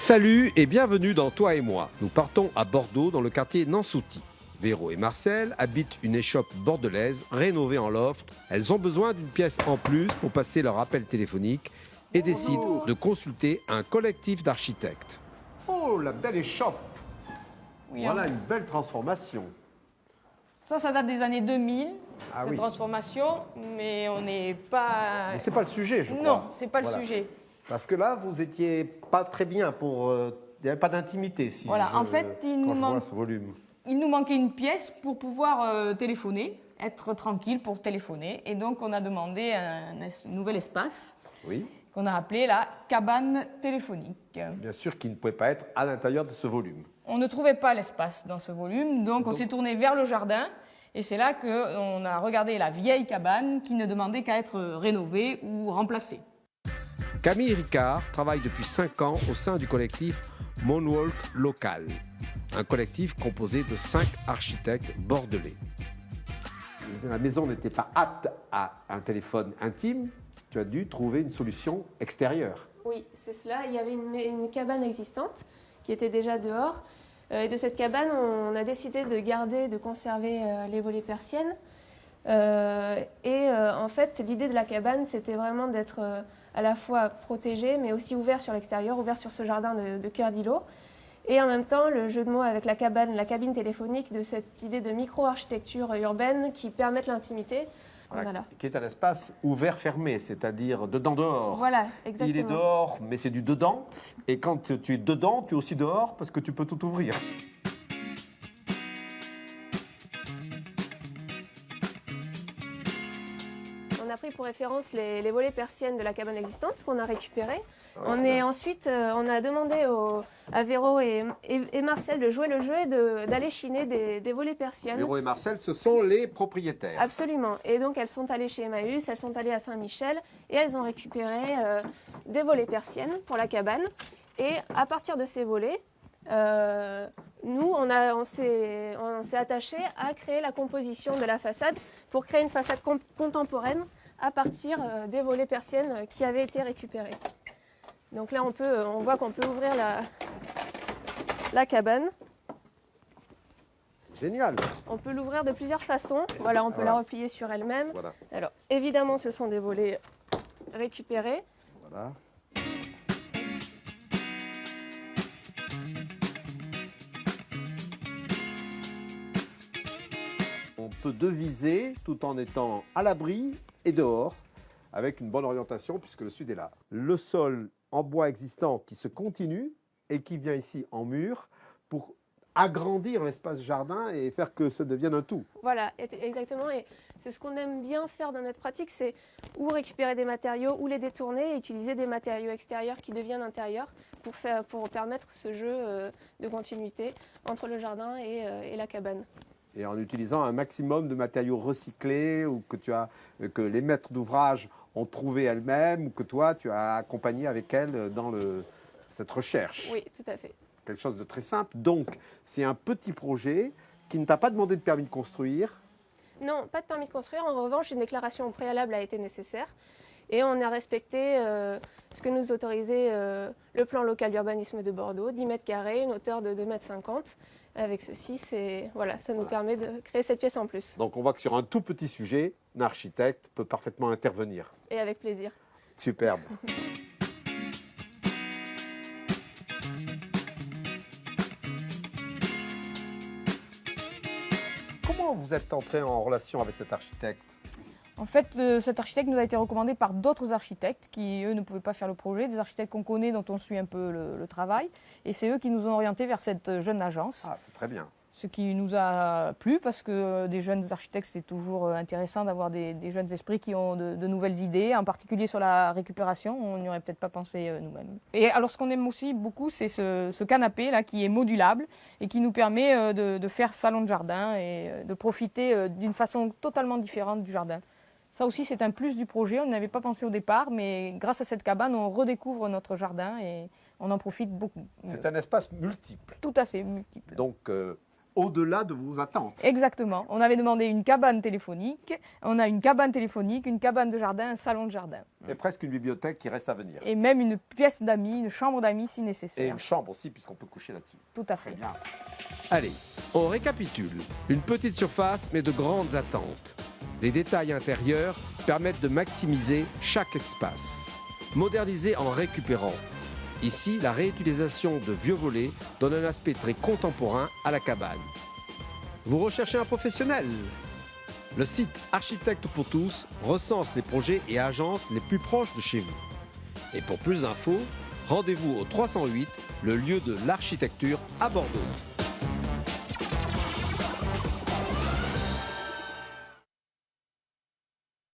Salut et bienvenue dans Toi et moi. Nous partons à Bordeaux dans le quartier Nansouty. Véro et Marcel habitent une échoppe bordelaise rénovée en loft. Elles ont besoin d'une pièce en plus pour passer leur appel téléphonique et décident de consulter un collectif d'architectes. Oh, la belle échoppe! Oui, Voilà hein. une belle transformation. Ça date des années 2000, cette oui. transformation, mais on n'est pas... Mais c'est pas le sujet, je crois. Non, c'est pas Voilà. le sujet. Parce que là, vous étiez pas très bien pour... il n'y avait pas d'intimité, si Voilà, je, en fait, quand je vois ce volume. Il nous manquait une pièce pour pouvoir téléphoner, être tranquille pour téléphoner. Et donc, on a demandé un nouvel espace Oui. qu'on a appelé la cabane téléphonique. Bien sûr qu'il ne pouvait pas être à l'intérieur de ce volume. On ne trouvait pas l'espace dans ce volume, donc on s'est tourné vers le jardin. Et c'est là qu'on a regardé la vieille cabane qui ne demandait qu'à être rénovée ou remplacée. Camille Ricard travaille depuis 5 ans au sein du collectif Moonwalk Local, un collectif composé de 5 architectes bordelais. La maison n'était pas apte à un téléphone intime, tu as dû trouver une solution extérieure. Oui, c'est cela. Il y avait une cabane existante qui était déjà dehors. Et de cette cabane, on a décidé de garder, de conserver les volets persiennes. En fait, l'idée de la cabane, c'était vraiment d'être à la fois protégé, mais aussi ouvert sur l'extérieur, ouvert sur ce jardin de cœur d'îlot. Et en même temps, le jeu de mots avec la cabine téléphonique, de cette idée de micro-architecture urbaine qui permet l'intimité. Voilà. Qui est un espace ouvert-fermé, c'est-à-dire dedans-dehors. Voilà, exactement. Il est dehors, mais c'est du dedans. Et quand tu es dedans, tu es aussi dehors parce que tu peux tout ouvrir. On a pris pour référence les volets persiennes de la cabane existante qu'on a récupérés. Ouais, On a demandé à Véro et Marcel de jouer le jeu et d'aller chiner des volets persiennes. Véro et Marcel, ce sont les propriétaires. Absolument. Et donc elles sont allées chez Emmaüs, elles sont allées à Saint-Michel et elles ont récupéré des volets persiennes pour la cabane. Et à partir de ces volets, nous, on s'est attaché à créer la composition de la façade pour créer une façade contemporaine à partir des volets persiennes qui avaient été récupérés. Donc là, on voit qu'on peut ouvrir la cabane. C'est génial. On peut l'ouvrir de plusieurs façons. Voilà, on peut la replier sur elle-même. Voilà. Alors, évidemment, ce sont des volets récupérés. Voilà. On peut deviser tout en étant à l'abri et dehors, avec une bonne orientation puisque le sud est là. Le sol en bois existant qui se continue et qui vient ici en mur pour agrandir l'espace jardin et faire que ça devienne un tout. Voilà, exactement. Et c'est ce qu'on aime bien faire dans notre pratique, c'est ou récupérer des matériaux ou les détourner et utiliser des matériaux extérieurs qui deviennent intérieurs pour permettre ce jeu de continuité entre le jardin et la cabane. Et en utilisant un maximum de matériaux recyclés ou que les maîtres d'ouvrage ont trouvé elles-mêmes ou que toi, tu as accompagné avec elles dans cette recherche. Oui, tout à fait. Quelque chose de très simple. Donc, c'est un petit projet qui ne t'a pas demandé de permis de construire. Non, pas de permis de construire. En revanche, une déclaration au préalable a été nécessaire. Et on a respecté ce que nous autorisait le plan local d'urbanisme de Bordeaux, 10 mètres carrés, une hauteur de 2,50 m. Avec ceci, ça nous permet de créer cette pièce en plus. Donc on voit que sur un tout petit sujet, un architecte peut parfaitement intervenir. Et avec plaisir. Superbe. Comment vous êtes entré en relation avec cet architecte ? En fait, cet architecte nous a été recommandé par d'autres architectes qui, eux, ne pouvaient pas faire le projet, des architectes qu'on connaît, dont on suit un peu le travail. Et c'est eux qui nous ont orientés vers cette jeune agence. Ah, c'est très bien. Ce qui nous a plu parce que des jeunes architectes, c'est toujours intéressant d'avoir des jeunes esprits qui ont de nouvelles idées, en particulier sur la récupération. On n'y aurait peut-être pas pensé nous-mêmes. Et alors, ce qu'on aime aussi beaucoup, c'est ce canapé là qui est modulable et qui nous permet de faire salon de jardin et de profiter d'une façon totalement différente du jardin. Ça aussi, c'est un plus du projet. On n'avait pas pensé au départ, mais grâce à cette cabane, on redécouvre notre jardin et on en profite beaucoup. C'est un espace multiple. Tout à fait multiple. Donc, au-delà de vos attentes. Exactement. On avait demandé une cabane téléphonique. On a une cabane téléphonique, une cabane de jardin, un salon de jardin. Et presque une bibliothèque qui reste à venir. Et même une pièce d'amis, une chambre d'amis si Et nécessaire. une chambre aussi, puisqu'on peut coucher là-dessus. Tout à Très fait. bien. Allez, on récapitule. Une petite surface, mais de grandes attentes. Les détails intérieurs permettent de maximiser chaque espace. Moderniser en récupérant. Ici, la réutilisation de vieux volets donne un aspect très contemporain à la cabane. Vous recherchez un professionnel? Le site Architectes pour tous recense les projets et agences les plus proches de chez vous. Et pour plus d'infos, rendez-vous au 308, le lieu de l'architecture à Bordeaux.